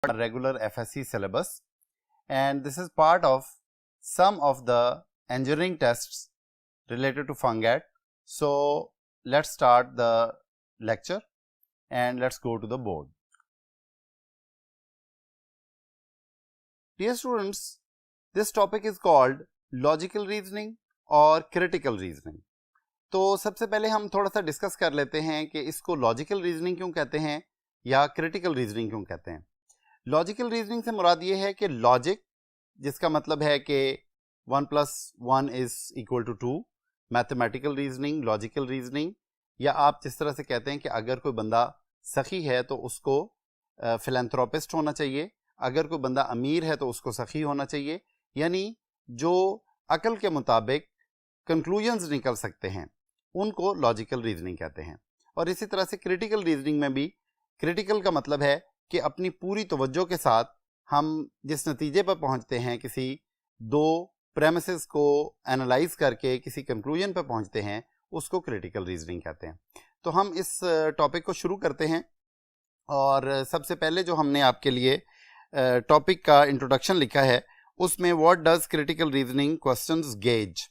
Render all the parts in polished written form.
regular FSC syllabus, and this is part of some of the engineering tests related to FUNGAT. So let's start the lecture and let's go to the board. Dear students, this topic is called logical reasoning और critical reasoning. तो सबसे पहले हम थोड़ा सा discuss कर लेते हैं कि इसको लॉजिकल रीजनिंग क्यों कहते हैं या क्रिटिकल रीजनिंग क्यों कहते हैं. लॉजिकल रीजनिंग से मुराद ये है कि लॉजिक, जिसका मतलब है कि 1 + 1 = 2, मैथमेटिकल रीजनिंग, लॉजिकल रीजनिंग, या आप जिस तरह से कहते हैं कि अगर कोई बंदा सखी है तो उसको फिलैंथ्रोपिस्ट होना चाहिए, अगर कोई बंदा अमीर है तो उसको सखी होना चाहिए, यानी जो अकल के मुताबिक कंक्लूजन्स निकल सकते हैं उनको लॉजिकल रीजनिंग कहते हैं. और इसी तरह से क्रिटिकल रीजनिंग में भी क्रिटिकल का मतलब है कि अपनी पूरी तवज्जो के साथ हम जिस नतीजे पर पहुंचते हैं, किसी दो प्रेमिसेस को एनालाइज करके किसी कंक्लूजन पर पहुंचते हैं, उसको क्रिटिकल रीजनिंग कहते हैं. तो हम इस टॉपिक को शुरू करते हैं और सबसे पहले जो हमने आपके लिए टॉपिक का इंट्रोडक्शन लिखा है उसमें what does critical reasoning questions gauge,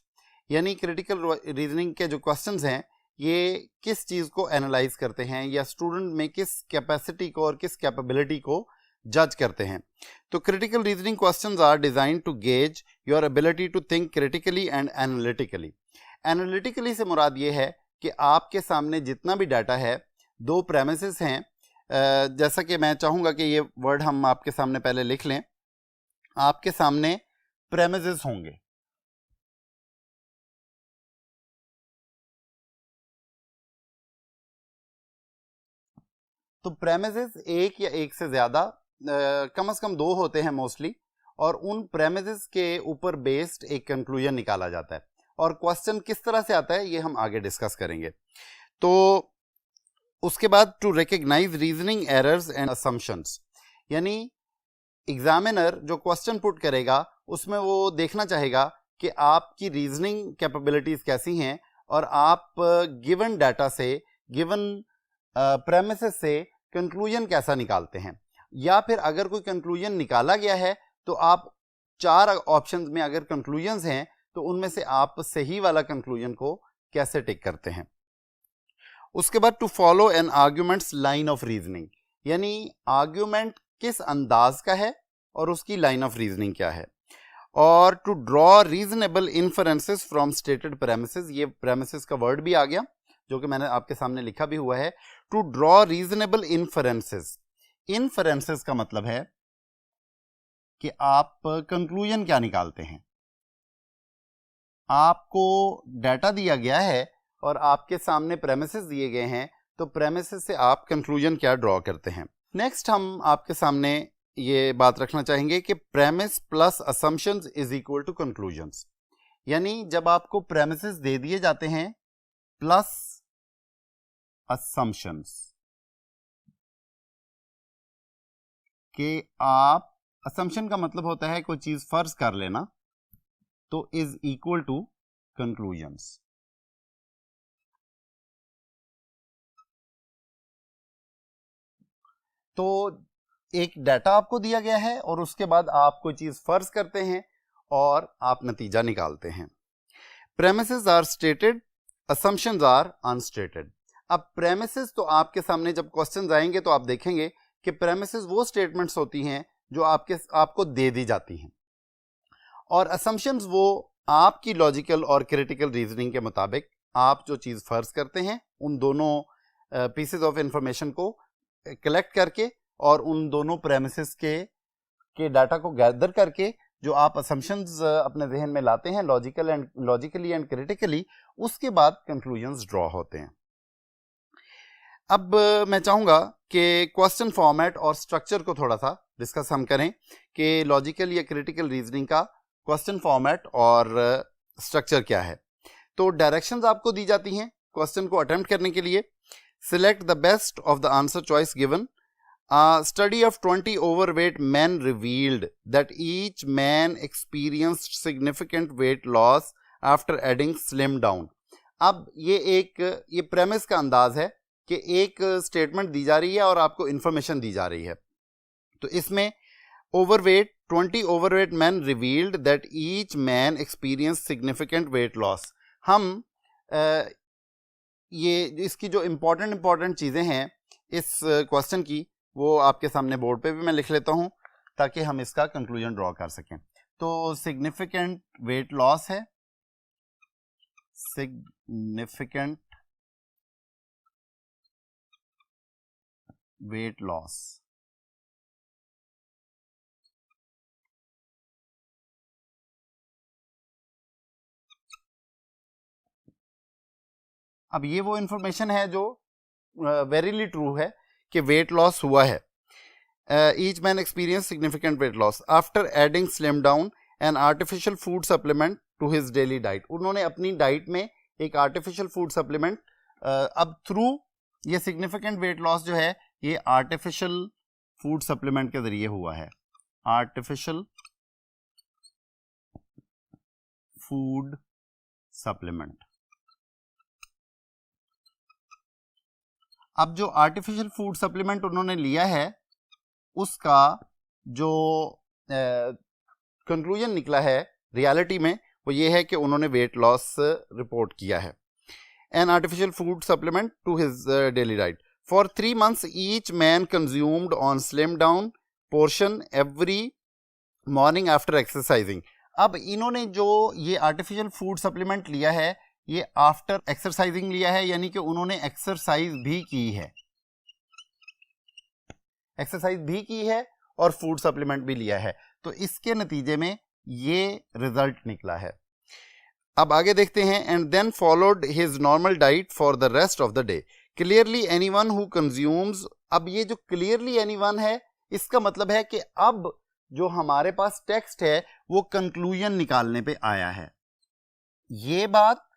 यानी क्रिटिकल रीजनिंग के जो क्वेश्चंस हैं ये किस चीज़ को एनालाइज करते हैं या स्टूडेंट में किस कैपेसिटी को और किस कैपेबिलिटी को जज करते हैं. तो critical reasoning questions are designed to gauge your ability to think critically and analytically. Analytically से मुराद ये है कि आपके सामने जितना भी डाटा है, दो प्रेमिसेस हैं, जैसा कि मैं चाहूँगा कि ये वर्ड हम आपके सामने पहले लिख लें. आपके सामने प्रेमिसेस होंगे, तो प्रेमिसेस एक या एक से ज़्यादा, कम से कम दो होते हैं मोस्टली, और उन प्रेमिसेस के ऊपर बेस्ड एक कंक्लूजन निकाला जाता है. और क्वेश्चन किस तरह से आता है ये हम आगे डिस्कस करेंगे. तो उसके बाद to recognize reasoning errors and assumptions, यानी एग्जामिनर जो क्वेश्चन पुट करेगा उसमें वो देखना चाहेगा कि आपकी रीजनिंग कैपेबिलिटीज कैसी हैं और आप गिवन डाटा से, गिवन प्रेमिसेस से कंक्लूजन कैसा निकालते हैं, या फिर अगर कोई कंक्लूजन निकाला गया है तो आप चार ऑप्शंस में अगर कंक्लूजन्स हैं तो उनमें से आप सही वाला कंक्लूजन को कैसे टिक करते हैं. उसके बाद to follow an arguments line of reasoning, यानी आर्ग्यूमेंट किस अंदाज का है और उसकी लाइन ऑफ रीजनिंग क्या है. और to draw reasonable inferences from stated premises, ये प्रेमिसेस का वर्ड भी आ गया जो कि मैंने आपके सामने लिखा भी हुआ है. To draw reasonable inferences, inferences का मतलब है कि आप कंक्लूजन क्या निकालते हैं. आपको डाटा दिया गया है और आपके सामने प्रेमिसेस दिए गए हैं, तो प्रेमिसेस से आप कंक्लूजन क्या ड्रॉ करते हैं. नेक्स्ट हम आपके सामने ये बात रखना चाहेंगे कि premise plus assumptions is equal to conclusions, यानी जब आपको प्रेमिसेस दे दिए जाते हैं प्लस असम्पशंस कि आप, असम्पशन का मतलब होता है कोई चीज फर्ज कर लेना, तो इज इक्वल टू कंक्लूजन्स. तो एक डाटा आपको दिया गया है और उसके बाद आप कोई चीज फर्ज करते हैं और आप नतीजा निकालते हैं. Premises are stated, assumptions are unstated. अब प्रेमिसेस तो आपके सामने जब क्वेश्चंस आएंगे तो आप देखेंगे कि प्रेमिसेस वो स्टेटमेंट्स होती हैं जो आपको दे दी जाती हैं, और असम्पशंस वो आपकी लॉजिकल और क्रिटिकल रीजनिंग के मुताबिक आप जो चीज़ फर्ज करते हैं उन दोनों पीसेस ऑफ इंफॉर्मेशन को कलेक्ट करके और उन दोनों प्रेमिसेस के डाटा को गैदर करके जो आप असम्पशंस अपने जहन में लाते हैं लॉजिकली एंड क्रिटिकली, उसके बाद कंक्लूजन्स ड्रॉ होते हैं. अब मैं चाहूँगा कि क्वेश्चन फॉर्मेट और स्ट्रक्चर को थोड़ा सा डिस्कस हम करें कि लॉजिकल या क्रिटिकल रीजनिंग का क्वेश्चन फॉर्मेट और स्ट्रक्चर क्या है. तो डायरेक्शंस आपको दी जाती हैं क्वेश्चन को अटेम्प्ट करने के लिए. Select the best of the answer choice given. Study of 20 overweight men revealed that each man experienced significant weight loss after adding slim down. अब ये प्रेमिस का अंदाज है कि एक स्टेटमेंट दी जा रही है और आपको इंफॉर्मेशन दी जा रही है तो इसमें overweight 20 overweight man revealed that each man experience significant weight loss. हम ये इसकी जो इम्पोर्टेंट चीज़ें हैं इस क्वेश्चन की, वो आपके सामने बोर्ड पे भी मैं लिख लेता हूं ताकि हम इसका कंक्लूजन ड्रॉ कर सकें। तो सिग्निफिकेंट वेट लॉस है, सिग्निफिकेंट वेट लॉस। अब ये वो इंफॉर्मेशन है जो वेरीली ट्रू है कि वेट लॉस हुआ है। Each man experience significant weight loss after adding slim down an artificial food supplement to his daily diet. उन्होंने अपनी डाइट में एक आर्टिफिशियल फूड सप्लीमेंट, अब थ्रू ये सिग्निफिकेंट वेट लॉस जो है ये आर्टिफिशियल फूड सप्लीमेंट के जरिए हुआ है, आर्टिफिशियल फूड सप्लीमेंट। अब जो आर्टिफिशियल फूड सप्लीमेंट उन्होंने लिया है उसका जो कंक्लूजन निकला है रियलिटी में वो ये है कि उन्होंने वेट लॉस रिपोर्ट किया है। An artificial food supplement to his daily diet for 3 months each man consumed on slim down portion every morning after exercising. अब इन्होंने जो ये आर्टिफिशियल फूड सप्लीमेंट लिया है ये आफ्टर एक्सरसाइजिंग लिया है, यानी कि उन्होंने एक्सरसाइज भी की है, एक्सरसाइज भी की है और फूड सप्लीमेंट भी लिया है। तो इसके नतीजे में ये रिजल्ट निकला है। अब आगे देखते हैं। And then followed his normal diet for the rest of the day clearly anyone who consumes. अब ये जो क्लियरली एनीवन है इसका मतलब है कि अब जो हमारे पास टेक्स्ट है वो कंक्लूजन निकालने पे आया है। ये बात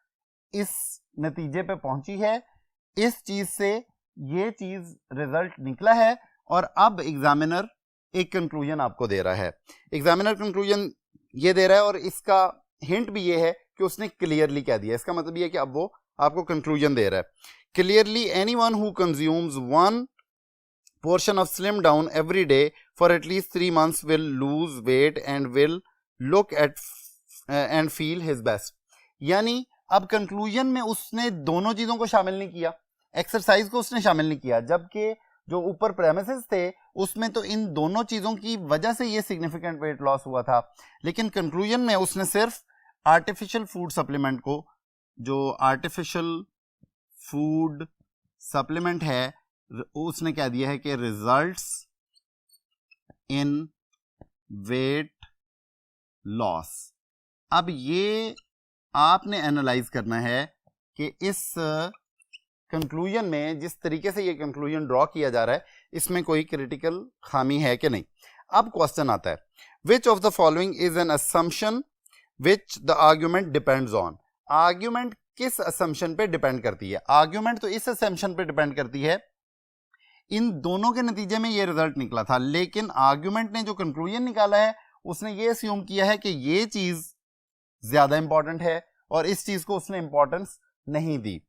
इस नतीजे पे पहुंची है, इस चीज से ये चीज रिजल्ट निकला है और अब एग्जामिनर एक कंक्लूजन आपको दे रहा है। एग्जामिनर कंक्लूजन ये दे रहा है और इसका हिंट भी ये है कि उसने क्लियरली कह दिया। इसका मतलब ये है कि अब वो आपको कंक्लूजन दे रहा है। Clearly anyone who consumes 1 portion of slim down every day for at least 3 months will lose weight and will look at and feel his best। यानी अब कंक्लूजन में उसने दोनों चीजों को शामिल नहीं किया, एक्सरसाइज को उसने शामिल नहीं किया, जबकि जो ऊपर प्रेमिसेस थे उसमें तो इन दोनों चीजों की वजह से ये सिग्निफिकेंट वेट लॉस हुआ था। लेकिन कंक्लूजन में उसने सिर्फ आर्टिफिशियल फूड सप्लीमेंट को, जो आर्टिफिशियल फूड सप्लीमेंट है, उसने क्या दिया है कि रिजल्ट्स इन वेट लॉस। अब ये आपने एनालाइज करना है कि इस कंक्लूजन में जिस तरीके से ये कंक्लूजन ड्रॉ किया जा रहा है इसमें कोई क्रिटिकल खामी है कि नहीं। अब क्वेश्चन आता है, which of the following is an assumption which the argument depends on. Argument किस असम्पशन पे डिपेंड करती है? आर्ग्यूमेंट तो इस असम्पशन पे डिपेंड करती है, इन दोनों के नतीजे में ये रिजल्ट निकला था, लेकिन आर्ग्यूमेंट ने जो कंक्लूजन निकाला है उसने ये अस्यूम किया है कि ये चीज ज्यादा इंपॉर्टेंट है और इस चीज को उसने इंपॉर्टेंस नहीं दी।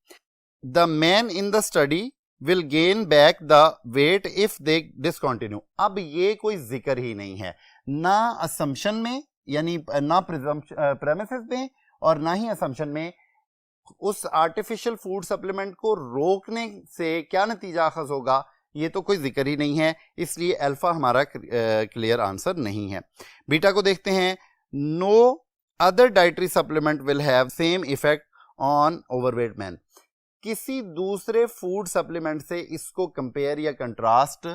The man in the study will gain back the weight if they discontinue. अब ये कोई जिक्र ही नहीं है, ना असम्पशन में यानी ना प्रेमिसेस में और ना ही असम्पशन में। उस आर्टिफिशियल फूड सप्लीमेंट को रोकने से क्या नतीजा अखज होगा ये तो कोई जिक्र ही नहीं है, इसलिए अल्फा हमारा क्लियर आंसर नहीं है। बीटा को देखते हैं। No other dietary supplement will have same effect on overweight man. किसी दूसरे फूड सप्लीमेंट से इसको कंपेयर या कंट्रास्ट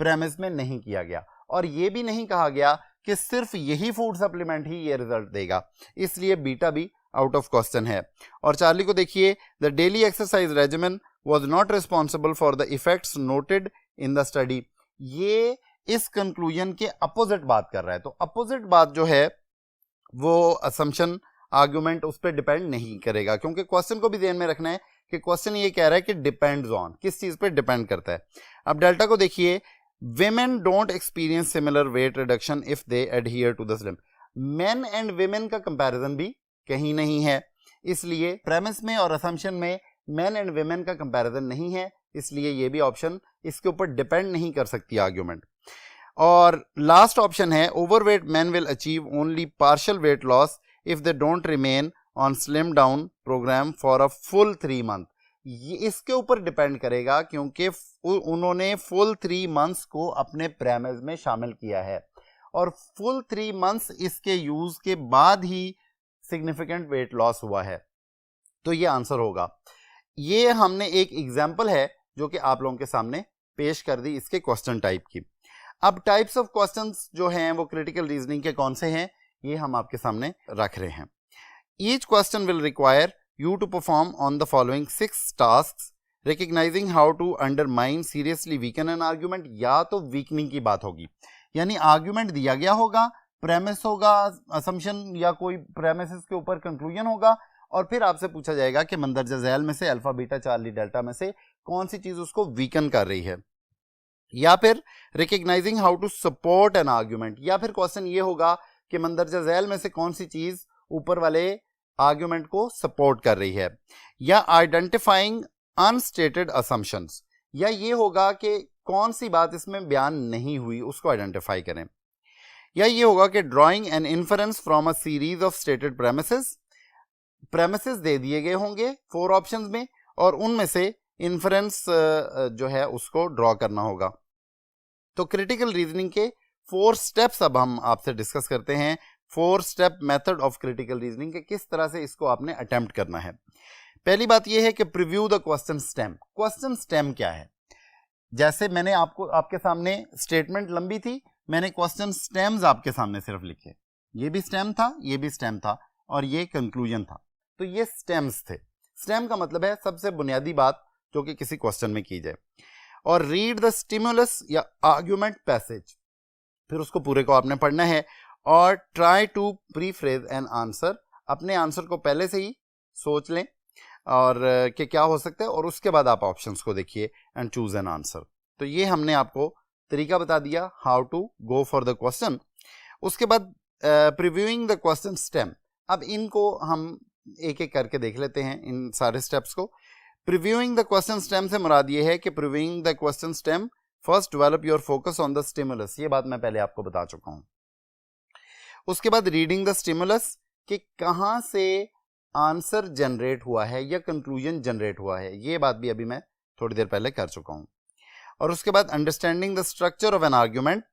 प्रेमिस में नहीं किया गया और ये भी नहीं कहा गया कि सिर्फ यही फूड सप्लीमेंट ही ये रिजल्ट देगा, इसलिए बीटा भी आउट ऑफ क्वेश्चन है। और चार्ली को देखिए, the daily exercise regimen was not responsible for the effects noted in the study। ये इस कंक्लूजन के अपोजिट बात कर रहा है। तो अपोजिट बात जो है वो असम्पशन आर्गुमेंट उस पर डिपेंड नहीं करेगा, क्योंकि क्वेश्चन को भी ध्यान में रखना है कि क्वेश्चन ये कह रहा है कि डिपेंड्स ऑन, किस चीज पे डिपेंड करता है। अब डेल्टा को देखिए, women don't experience similar weight reduction if they adhere to the slim। men and women का कंपैरिजन भी कहीं नहीं है, इसलिए प्रेमिस में और असम्पशन में मेन एंड वेमेन का कंपैरिजन नहीं है, इसलिए ये भी ऑप्शन इसके ऊपर डिपेंड नहीं कर सकती आर्ग्यूमेंट। और लास्ट ऑप्शन है overweight man will achieve only partial weight loss if they don't remain on slim down program for a full 3 month. ये इसके ऊपर डिपेंड करेगा क्योंकि उन्होंने फुल 3 मंथ्स को अपने प्रेमिस में शामिल किया है और फुल 3 मंथ्स इसके यूज के बाद ही सिग्निफिकेंट वेट लॉस हुआ है। तो ये आंसर होगा। ये हमने एक एग्जाम्पल है जो कि आप लोगों के सामने पेश कर दी इसके क्वेश्चन टाइप की। अब टाइप्स ऑफ क्वेश्चंस जो हैं वो क्रिटिकल रीजनिंग के कौन से हैं ये हम आपके सामने रख रहे हैं। Each question will require you to perform on the following 6 tasks recognizing how to undermine seriously weaken an argument। या तो वीकनिंग की बात होगी, यानी आर्ग्यूमेंट दिया गया होगा, प्रेमिस होगा, असम्पशन या कोई प्रेमिसेस के ऊपर कंक्लूजन होगा और फिर आपसे पूछा जाएगा कि मंदरजा झैल में से अल्फा बीटा चार्ली डेल्टा में से कौन सी चीज उसको वीकन कर रही है। या फिर recognizing how to support an argument, या फिर क्वेश्चन ये होगा कि मंदरजा झैल में से कौन सी चीज ऊपर वाले आर्ग्यूमेंट को सपोर्ट कर रही है। या आइडेंटिफाइंग अनस्टेटेड असम्पशंस, या ये होगा कि कौन सी बात इसमें बयान नहीं हुई उसको आइडेंटिफाई करें। या ये होगा कि drawing an inference from a series of stated premises, premises दे दिए गए होंगे 4 ऑप्शंस में और उनमें से इन्फरेंस जो है उसको ड्रॉ करना होगा। तो क्रिटिकल रीजनिंग के 4 स्टेप्स अब हम आपसे डिस्कस करते हैं। 4 step method of critical reasoning के किस तरह से इसको आपने अटेम्प्ट करना है। पहली बात यह है कि preview the question stem. Question stem क्या है? जैसे मैंने आपके सामने स्टेटमेंट लंबी थी, मैंने क्वेश्चन स्टेम्स आपके सामने सिर्फ लिखे, ये भी स्टेम था, ये भी स्टेम था और ये कंक्लूजन था, तो ये स्टेम्स थे। स्टेम का मतलब है सबसे बुनियादी बात जो कि किसी क्वेश्चन में की जाए। और रीड द स्टिमुलस या आर्ग्यूमेंट पैसेज, फिर उसको पूरे को आपने पढ़ना है और ट्राई टू प्रीफ्रेज एन आंसर, अपने आंसर को पहले से ही सोच लें और कि क्या हो सकता है और उसके बाद आप ऑप्शंस को देखिए एंड चूज एन आंसर। तो ये हमने आपको तरीका बता दिया how to go for the question. उसके बाद प्रीव्यूइंग द क्वेश्चन स्टेम, अब इनको हम एक एक करके देख लेते हैं इन सारे स्टेप्स को। प्रीव्यूइंग द क्वेश्चन स्टेम से मुराद ये है कि previewing the question stem first develop your focus on the stimulus, ये बात मैं पहले आपको बता चुका हूं। उसके बाद रीडिंग द स्टिमुलस कि कहां से आंसर जनरेट हुआ है या कंक्लूजन जनरेट हुआ है, ये बात भी अभी मैं थोड़ी देर पहले कर चुका हूं। और उसके बाद understanding the structure of an argument,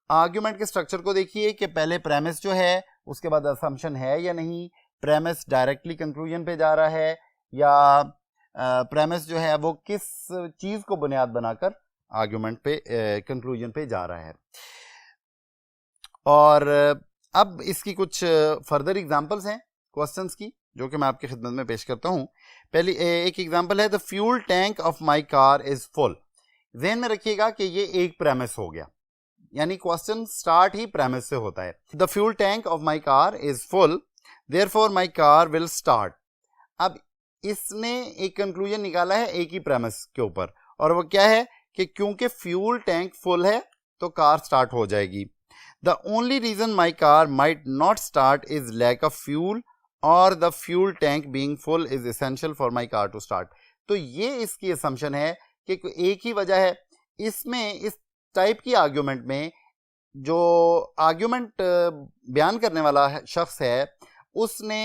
argument के स्ट्रक्चर को देखिए कि पहले प्रेमिस जो है उसके बाद असम्पशन है या नहीं, प्रेमिस डायरेक्टली कंक्लूजन पे जा रहा है या प्रेमिस जो है वो किस चीज को बुनियाद बनाकर आर्ग्यूमेंट पे कंक्लूजन पे जा रहा है। और अब इसकी कुछ फर्दर एग्जांपल्स हैं क्वेश्चंस की जो कि मैं आपकी खिदमत में पेश करता हूं। पहली एक एग्जांपल है the fuel tank of my car is full. ज़हन में रखिएगा कि ये एक प्रेमिस हो गया, यानी क्वेश्चन स्टार्ट ही प्रेमिस से होता है। The fuel tank of my car is full therefore my car will start. अब इसने एक कंक्लूजन निकाला है एक ही प्रेमिस के ऊपर और वो क्या है कि क्योंकि फ्यूल टैंक फुल है तो कार स्टार्ट हो जाएगी। The only reason my car might not start is lack of fuel or the fuel tank being full is essential for my car to start। तो ये इसकी assumption है कि एक ही वजह है। इसमें इस टाइप की आर्ग्यूमेंट में जो आर्ग्यूमेंट बयान करने वाला शख्स है उसने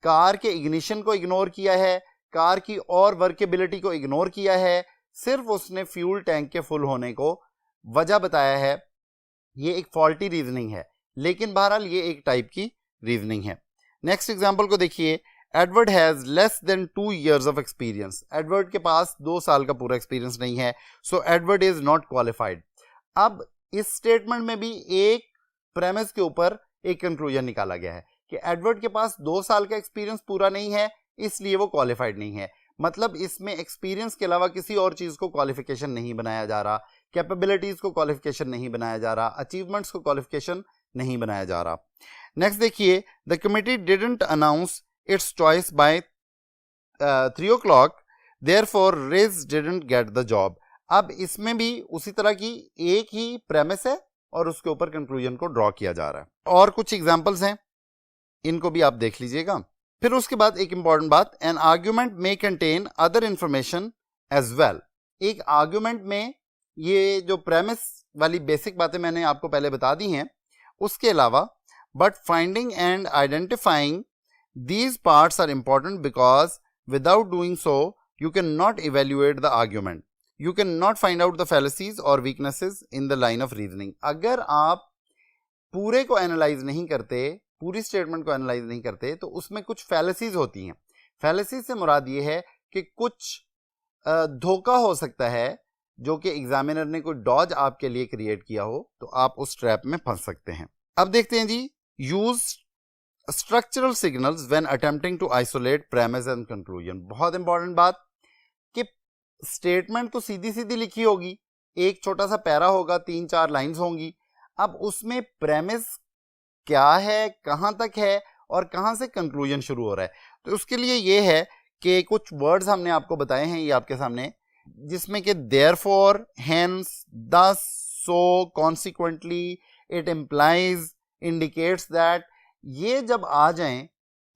कार के इग्निशन को इग्नोर किया है, कार की और वर्केबिलिटी को इग्नोर किया है, सिर्फ उसने फ्यूल टैंक के फुल होने को वजह बताया है। ये एक फॉल्टी रीजनिंग है, लेकिन बहरहाल ये एक टाइप की रीजनिंग है। नेक्स्ट एग्जांपल को देखिए। Edward has less than 2 years of experience. Edward के पास 2 साल का पूरा एक्सपीरियंस नहीं है, सो एडवर्ड इज नॉट क्वालिफाइड। अब इस स्टेटमेंट में भी एक प्रेमिस के ऊपर एक कंक्लूजन निकाला गया है कि एडवर्ड के पास 2 साल का एक्सपीरियंस पूरा नहीं है इसलिए वो क्वालिफाइड नहीं है। मतलब इसमें एक्सपीरियंस के अलावा किसी और चीज को क्वालिफिकेशन नहीं बनाया जा रहा, कैपेबिलिटीज को क्वालिफिकेशन नहीं बनाया जा रहा, अचीवमेंट्स को क्वालिफिकेशन नहीं बनाया जा रहा। नेक्स्ट देखिए। The committee didn't announce its choice by 3 o'clock therefore Ridge didn't get the job. अब इसमें भी उसी तरह की एक ही प्रेमिस है और उसके ऊपर कंक्लूजन को ड्रॉ किया जा रहा है। और कुछ एग्जांपल्स हैं, इनको भी आप देख लीजिएगा। फिर उसके बाद एक इंपॉर्टेंट बात, एन आर्ग्यूमेंट में contain other information as well. एक आर्ग्यूमेंट में ये जो प्रेमिस वाली बेसिक बातें मैंने आपको पहले बता दी हैं। उसके अलावा but finding and identifying these parts are important because without doing so you cannot evaluate the argument. You cannot find out the fallacies or weaknesses in the line of reasoning. अगर आप पूरे को एनालाइज नहीं करते, पूरी statement को analyse नहीं करते, तो उसमें कुछ फैलेसीज होती हैं। फैलेसीज से मुराद ये है कि कुछ धोखा हो सकता है जो कि एग्जामिनर ने कोई डॉज आपके लिए क्रिएट किया हो, तो आप उस ट्रैप में फंस सकते हैं। अब देखते हैं जी, use structural signals when attempting to isolate premise and conclusion. बहुत इंपॉर्टेंट बात कि स्टेटमेंट तो सीधी सीधी लिखी होगी, एक छोटा सा पैरा होगा, 3-4 लाइंस होंगी। अब उसमें प्रेमिस क्या है, कहां तक है और कहां से कंक्लूजन शुरू हो रहा है, तो उसके लिए ये है कि कुछ वर्ड्स हमने आपको बताए हैं, ये आपके सामने, जिसमें कि therefore, hence, thus, so, consequently, it implies, indicates that, ये जब आ जाएं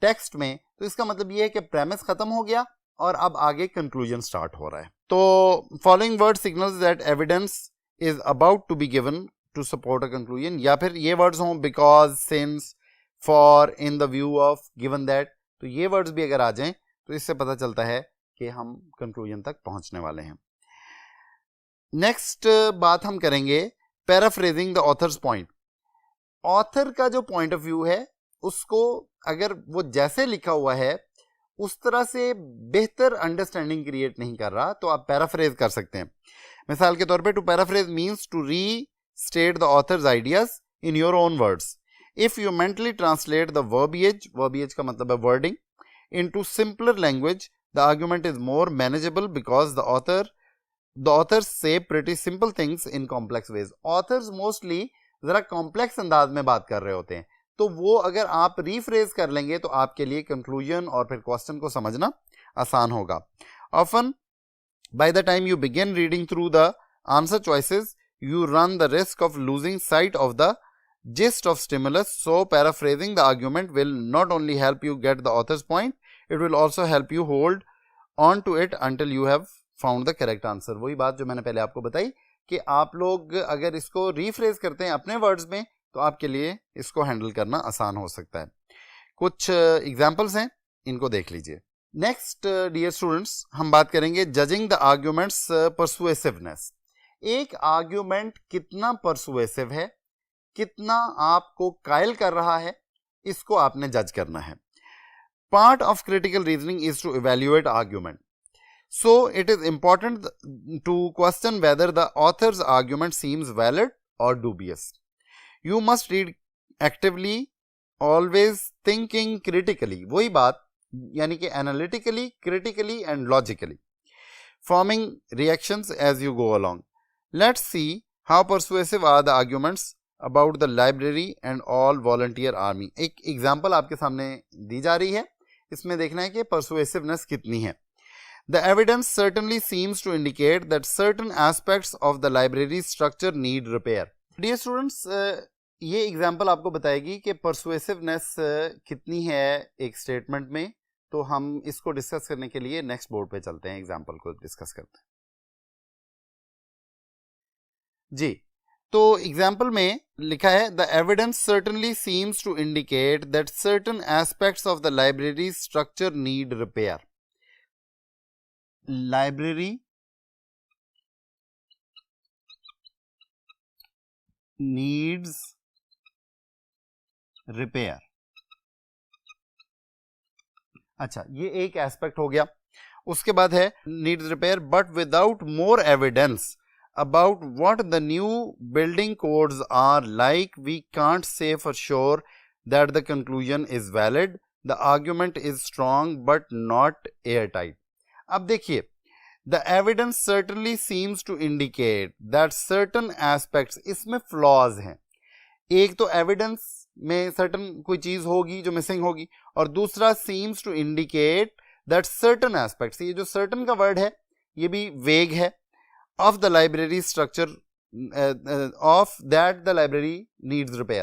टेक्स्ट में तो इसका मतलब ये है कि प्रेमिस खत्म हो गया और अब आगे कंक्लूजन स्टार्ट हो रहा है। तो following word signals that evidence is about to be given to support a conclusion, या फिर ये वर्ड्स हों because, since, for, in the view of, given that, तो ये वर्ड्स भी अगर आ जाएं तो इससे पता चलता है कि हम कंक्लूजन तक पहुंचने वाले हैं। नेक्स्ट बात हम करेंगे paraphrasing the author's point. Author का जो पॉइंट ऑफ व्यू है उसको अगर वो जैसे लिखा हुआ है उस तरह से बेहतर अंडरस्टैंडिंग क्रिएट नहीं कर रहा, तो आप पैराफ्रेज कर सकते हैं। मिसाल के तौर पे, to paraphrase means to restate the author's ideas in your own words. If you mentally translate the verbiage, verbiage का मतलब है wording, into simpler language, the argument is more manageable because the authors say pretty simple things in complex ways. Authors mostly जरा complex अंदाज में बात कर रहे होते हैं, तो वो अगर आप रीफ्रेज कर लेंगे तो आपके लिए कंक्लूजन और फिर क्वेश्चन को समझना आसान होगा। Often by the time you begin reading through the answer choices, you run the risk of losing sight of the gist of stimulus. So paraphrasing the argument will not only help you get the author's point, it will also help you hold on to it until you have found the correct answer. वही बात जो मैंने पहले आपको बताई कि आप लोग अगर इसको रीफ्रेज करते हैं अपने वर्ड्स में तो आपके लिए इसको हैंडल करना आसान हो सकता है। कुछ एग्जांपल्स हैं, इनको देख लीजिए। नेक्स्ट डियर स्टूडेंट्स, हम बात करेंगे जजिंग द आर्ग्यूमेंट्स परसुएसिवनेस। एक आर्ग्यूमेंट कितना परसुएसिव है, कितना आपको कायल कर रहा है, इसको आपने जज करना है। Part of critical reasoning is to evaluate argument, so it is important to question whether the author's argument seems valid और dubious. You must read actively, always thinking critically, वही बात, यानी कि analytically, critically and logically, forming reactions as you go along. Let's see how persuasive are the arguments about the library and all volunteer army. एक example आपके सामने दी जा रही है, इसमें देखना है कि परसुएसिवनेस कितनी है। The evidence certainly seems to indicate that certain aspects of the library structure need repair. Dear students, ये एग्जाम्पल आपको बताएगी कि परसुएसिवनेस कितनी है एक स्टेटमेंट में। तो हम इसको डिस्कस करने के लिए नेक्स्ट बोर्ड पे चलते हैं, एग्जाम्पल को डिस्कस करते हैं जी। तो एग्जाम्पल में लिखा है the evidence certainly seems to indicate that certain aspects of the library structure need repair. Library needs repair. अच्छा, ये एक एस्पेक्ट हो गया। उसके बाद है needs repair but without more evidence about what the new building codes are like, we can't say for sure that the conclusion is valid. The argument is strong but not airtight. अब देखिए, the evidence certainly seems to indicate that certain aspects, इसमें flaws हैं। एक तो evidence में certain कोई चीज होगी जो मिसिंग होगी, और दूसरा seems to indicate that certain aspects, ये जो certain का वर्ड है ये भी vague है, of the library structure of that the library needs repair.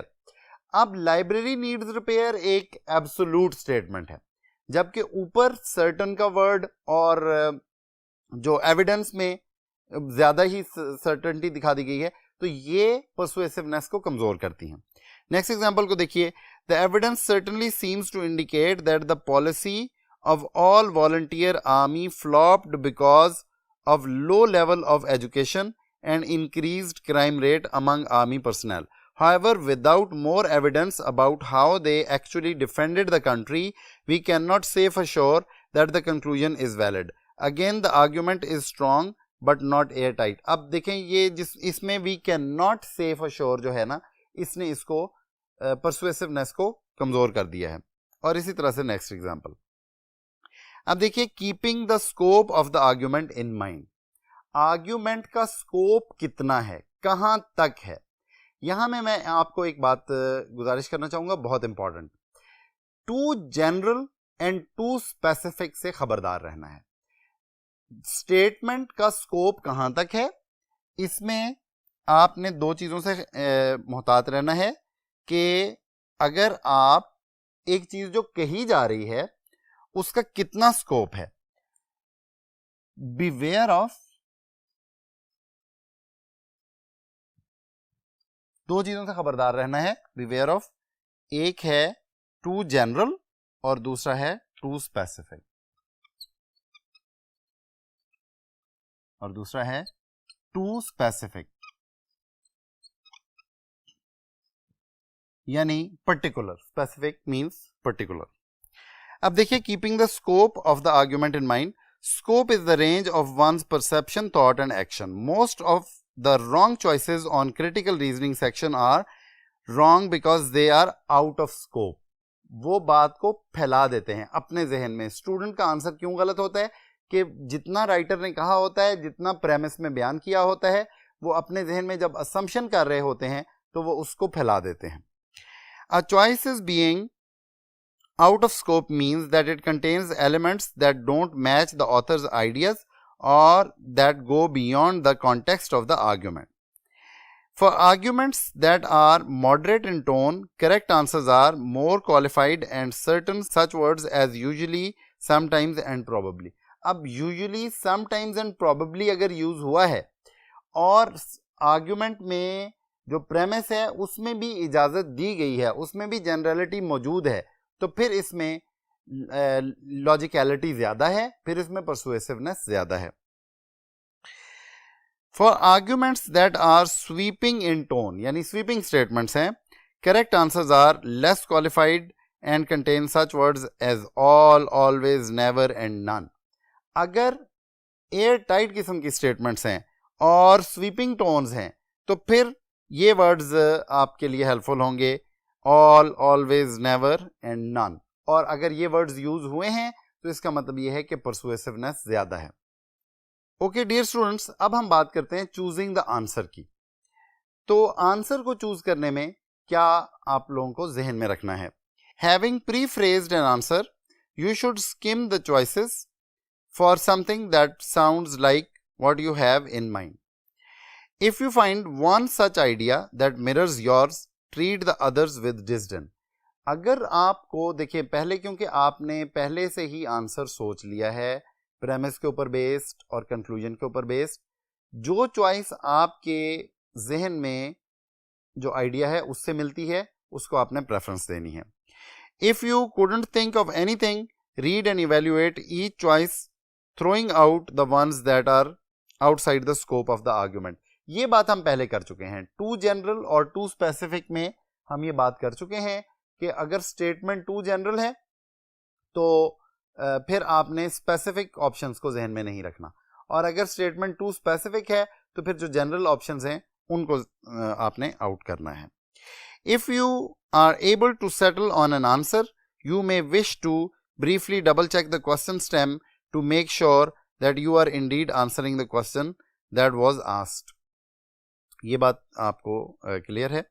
अब library needs repair एक absolute statement है, जबकि ऊपर certain का word और जो evidence में ज्यादा ही certainty दिखा दी गई है, तो ये परसुएसिवनेस को कमजोर करती हैं। नेक्स्ट एग्जांपल को देखिए, the evidence certainly seems to indicate that the policy of all volunteer army flopped because of low level of education and increased crime rate among army personnel. However, without more evidence about how they actually defended the country, we cannot say for sure that the conclusion is valid. Again, the argument is strong but not airtight. अब देखें ये इसमें we cannot say for sure जो है ना, इसने इसको persuasiveness को कमजोर कर दिया है। और इसी तरह से नेक्स्ट एग्जाम्पल, अब देखिए, keeping the scope of the argument in mind. Argument का स्कोप कितना है, कहां तक है, यहां में मैं आपको एक बात गुजारिश करना चाहूंगा, बहुत important. Too general and too specific से खबरदार रहना है। स्टेटमेंट का स्कोप कहां तक है, इसमें आपने दो चीजों से मोहतात रहना है कि अगर आप एक चीज जो कही जा रही है उसका कितना स्कोप है। बिवेयर ऑफ, दो चीजों से खबरदार रहना है, बिवेयर ऑफ। एक है टू जनरल और दूसरा है टू स्पेसिफिक, और दूसरा है टू स्पेसिफिक, यानी पर्टिकुलर। Specific means particular. अब देखिए, keeping the scope of the argument in mind. Scope is the range of one's perception, thought and action. Most of the wrong choices on critical reasoning section are wrong because they are out of scope. वो बात को फैला देते हैं अपने जहन में। Student का आंसर क्यों गलत होता है कि जितना राइटर ने कहा होता है, जितना प्रेमिस में बयान किया होता है, वो अपने जहन में जब असम्पशन कर रहे होते हैं तो वो उसको फैला देते हैं। A choice is being out of scope means that it contains elements that don't match the author's ideas or that go beyond the context of the argument. For arguments that are moderate in tone, correct answers are more qualified and certain, such words as usually, sometimes and probably. अब usually, sometimes and probably अगर use हुआ है और argument में जो premise है उसमें भी इजाजत दी गई है, उसमें भी जनरलिटी मौजूद है, तो फिर इसमें लॉजिकलिटी ज्यादा है, फिर इसमें परसुएसिवनेस ज्यादा है। For arguments that are sweeping in tone, यानी स्वीपिंग स्टेटमेंट्स हैं, correct answers are less qualified and contain such words as all, always, never and none. अगर एयर टाइट किस्म की स्टेटमेंट्स हैं और स्वीपिंग टोन्स हैं तो फिर ये वर्ड्स आपके लिए हेल्पफुल होंगे, all, always, never and none. और अगर ये वर्ड्स यूज हुए हैं तो इसका मतलब ये है कि परसुएसिवनेस ज्यादा है। ओके डियर स्टूडेंट्स, अब हम बात करते हैं चूजिंग द आंसर की। तो आंसर को चूज करने में क्या आप लोगों को जहन में रखना है। Having pre phrased an answer, you should skim the choices for something that sounds like what you have in mind. If you find one such idea that mirrors yours, treat the others with disdain. अगर आपको देखिए पहले, क्योंकि आपने पहले से ही answer सोच लिया है प्रेमिस के ऊपर बेस्ड और कंक्लूजन के ऊपर बेस्ड, जो चॉइस आपके जहन में जो आइडिया है उससे मिलती है उसको आपने प्रेफरेंस देनी है। If you couldn't think of anything, read and evaluate each choice, throwing out the ones that are outside the scope of the argument. ये बात हम पहले कर चुके हैं। टू जनरल और टू स्पेसिफिक में हम ये बात कर चुके हैं कि अगर स्टेटमेंट टू जनरल है तो फिर आपने स्पेसिफिक ऑप्शंस को जहन में नहीं रखना, और अगर स्टेटमेंट टू स्पेसिफिक है तो फिर जो जनरल ऑप्शंस हैं उनको आपने आउट करना है। If you are able to settle on an answer, you may wish to briefly double check the question stem to make sure that you are indeed answering the question that was asked. ये बात आपको clear है।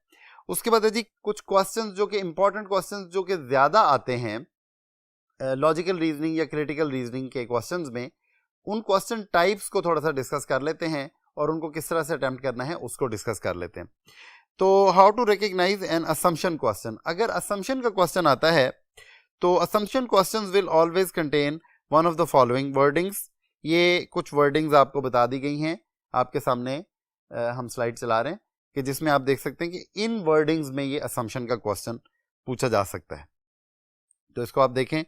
उसके बाद है जी कुछ questions जो कि इंपॉर्टेंट क्वेश्चंस जो कि ज्यादा आते हैं लॉजिकल रीजनिंग या क्रिटिकल रीजनिंग के क्वेश्चंस में, उन क्वेश्चन टाइप्स को थोड़ा सा डिस्कस कर लेते हैं और उनको किस तरह से अटेम्प्ट करना है उसको डिस्कस कर लेते हैं। तो how to recognize an assumption question. अगर असम्पशन का क्वेश्चन आता है तो assumption questions will always contain one of the following wordings. ये कुछ वर्डिंग्स आपको बता दी गई हैं, आपके सामने हम स्लाइड चला रहे हैं। कि जिसमें आप देख सकते हैं कि इन वर्डिंग्स में ये असम्पशन का क्वेश्चन पूछा जा सकता है। तो इसको आप देखें।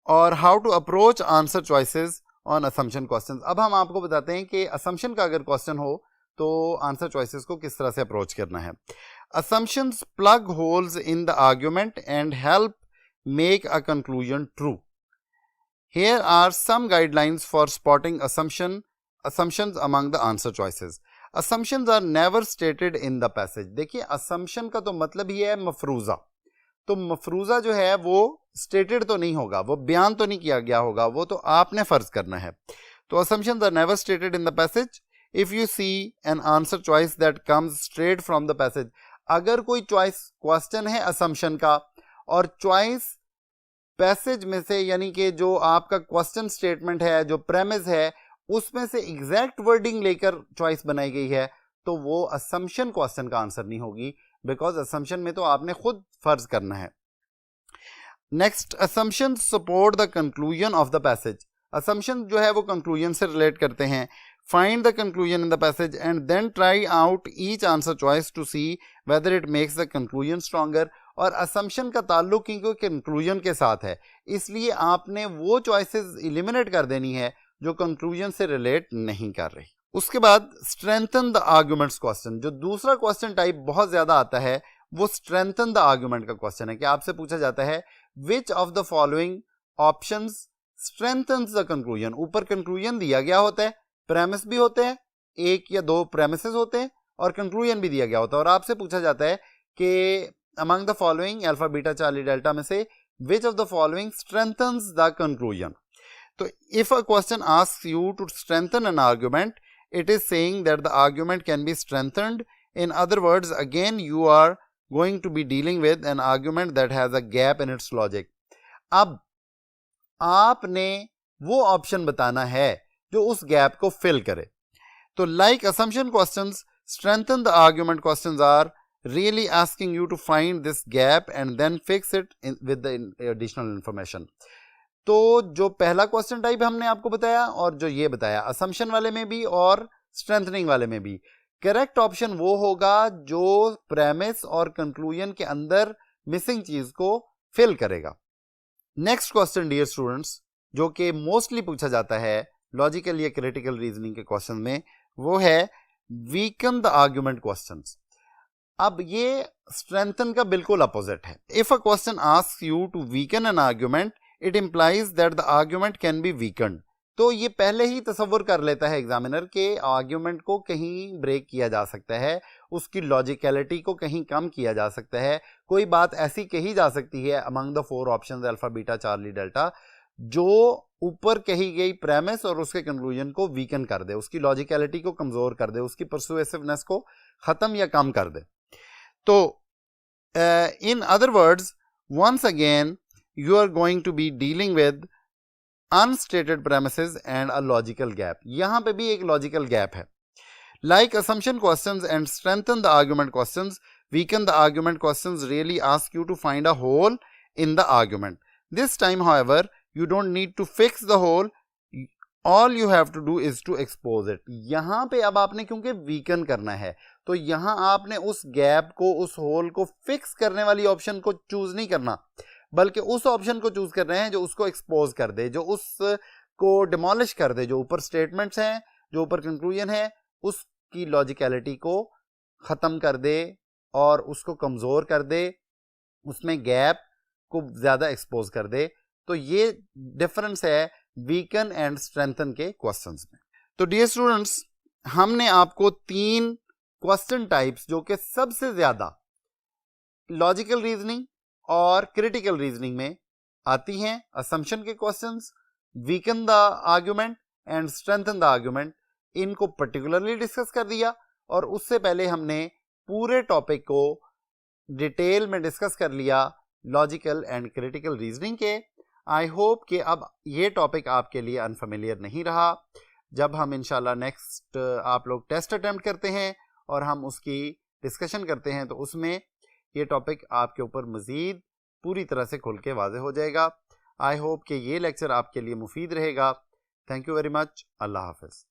और how to approach answer choices on assumption questions. अब हम आपको बताते हैं कि असम्पशन का अगर क्वेश्चन हो तो आंसर चॉइसेस को किस तरह से अप्रोच करना है। Assumptions plug holes in the argument and help make a conclusion true. Here are some guidelines for spotting assumptions among the answer choices. Assumptions are never stated in the passage. देखिए assumption का तो मतलब ही है मफरूजा। तो मफरूजा जो है वो stated तो नहीं होगा, वो बयान तो नहीं किया गया होगा, वो तो आपने फर्ज करना है। तो assumptions are never stated in the passage. If you see an answer choice that comes straight from the passage, अगर कोई चॉइस क्वेश्चन है assumption का और चॉइस पैसेज में से यानी कि जो आपका क्वेश्चन स्टेटमेंट है, जो प्रेमिस है, उसमें से एग्जैक्ट वर्डिंग लेकर चॉइस बनाई गई है, तो वो असम्पशन क्वेश्चन का आंसर नहीं होगी, बिकॉज असम्पशन में तो आपने खुद फर्ज करना है। Next, assumption support the conclusion of the passage. असम्पशन जो है वो कंक्लूजन से रिलेट करते हैं। Find the conclusion in the passage and then try out each answer choice to see whether it makes the conclusion stronger. और assumption का ताल्लुक क्योंकि कंक्लूजन के साथ है, इसलिए आपने वो चॉइसेस एलिमिनेट कर देनी है जो कंक्लूजन से रिलेट नहीं कर रही। उसके बाद स्ट्रेंथन द आर्गुमेंट्स क्वेश्चन। जो दूसरा क्वेश्चन टाइप बहुत ज्यादा आता है वो स्ट्रेंथन द आर्गुमेंट का क्वेश्चन है कि आपसे पूछा जाता है which of the following options strengthens the conclusion. ऊपर कंक्लूजन दिया गया होता है, प्रेमिस भी होते हैं, एक या दो प्रेमिसेस होते हैं और कंक्लूजन भी दिया गया होता है, और आपसे पूछा जाता है कि among the following alpha beta charlie delta में से which of the following strengthens the conclusion. So if a question asks you to strengthen an argument, it is saying that the argument can be strengthened. In other words, again you are going to be dealing with an argument that has a gap in its logic. अब आपने वो option बताना है जो उस gap को fill करे। तो like assumption questions, strengthen the argument questions are really asking you to find this gap and then fix it with the additional information. तो जो पहला क्वेश्चन टाइप हमने आपको बताया और जो ये बताया असम्पशन वाले में भी और स्ट्रेंथनिंग वाले में भी, करेक्ट ऑप्शन वो होगा जो प्रेमिस और कंक्लूजन के अंदर मिसिंग चीज को फिल करेगा। नेक्स्ट क्वेश्चन डियर स्टूडेंट्स, जो कि मोस्टली पूछा जाता है लॉजिकल या क्रिटिकल रीजनिंग के क्वेश्चन में, वो है वीकन द आर्ग्यूमेंट क्वेश्चंस। अब ये स्ट्रेंथन का बिल्कुल अपोजिट है। If a question asks you to weaken an argument, it implies that the argument can be weakened. तो ये पहले ही तसव्वुर कर लेता है एग्जामिनर के आर्ग्यूमेंट को कहीं ब्रेक किया जा सकता है, उसकी लॉजिकलिटी को कहीं कम किया जा सकता है, कोई बात ऐसी कही जा सकती है among the four options alpha beta Charlie delta जो ऊपर कही गई प्रेमिस और उसके कंक्लूजन को वीकन कर दे, उसकी लॉजिकलिटी को कमजोर कर दे, उसकी परसुएसिवनेस को खत्म या कम कर दे। तो in other words, once again you are going to be dealing with unstated premises and a logical gap. यहां पे भी एक logical gap है। Like assumption questions and strengthen the argument questions, weaken the argument questions really ask you to find a hole in the argument. This time, however, you don't need to fix the hole. All you have to do is to expose it. यहां पे अब आपने क्योंकि weaken करना है, तो यहां आपने उस गैप को, उस होल को फिक्स करने वाली ऑप्शन को चूज नहीं करना, बल्कि उस ऑप्शन को चूज कर रहे हैं जो उसको एक्सपोज कर दे, जो उसको डिमोलिश कर दे, जो ऊपर स्टेटमेंट्स हैं, जो ऊपर कंक्लूजन है, उसकी लॉजिकलिटी को खत्म कर दे और उसको कमजोर कर दे, उसमें गैप को ज्यादा एक्सपोज कर दे। तो ये डिफरेंस है वीकन एंड स्ट्रेंथन के क्वेश्चंस में। तो डियर स्टूडेंट्स, हमने आपको 3 क्वेश्चन टाइप्स जो कि सबसे ज्यादा लॉजिकल रीजनिंग और क्रिटिकल रीजनिंग में आती हैं, असम्पशन के questions, weaken the argument and strengthen the argument, इनको पर्टिकुलरली डिस्कस कर दिया। और उससे पहले हमने पूरे टॉपिक को डिटेल में डिस्कस कर लिया लॉजिकल एंड क्रिटिकल रीजनिंग के। आई होप कि अब ये टॉपिक आपके लिए अनफेमिलियर नहीं रहा। जब हम इंशाल्लाह नेक्स्ट आप लोग टेस्ट अटेम्प्ट करते हैं और हम उसकी डिस्कशन करते हैं, तो उसमें ये टॉपिक आपके ऊपर मज़ीद पूरी तरह से खुल के वाज़ेह हो जाएगा। आई होप कि ये लेक्चर आपके लिए मुफीद रहेगा। Thank you very much. अल्लाह हाफ़िज़।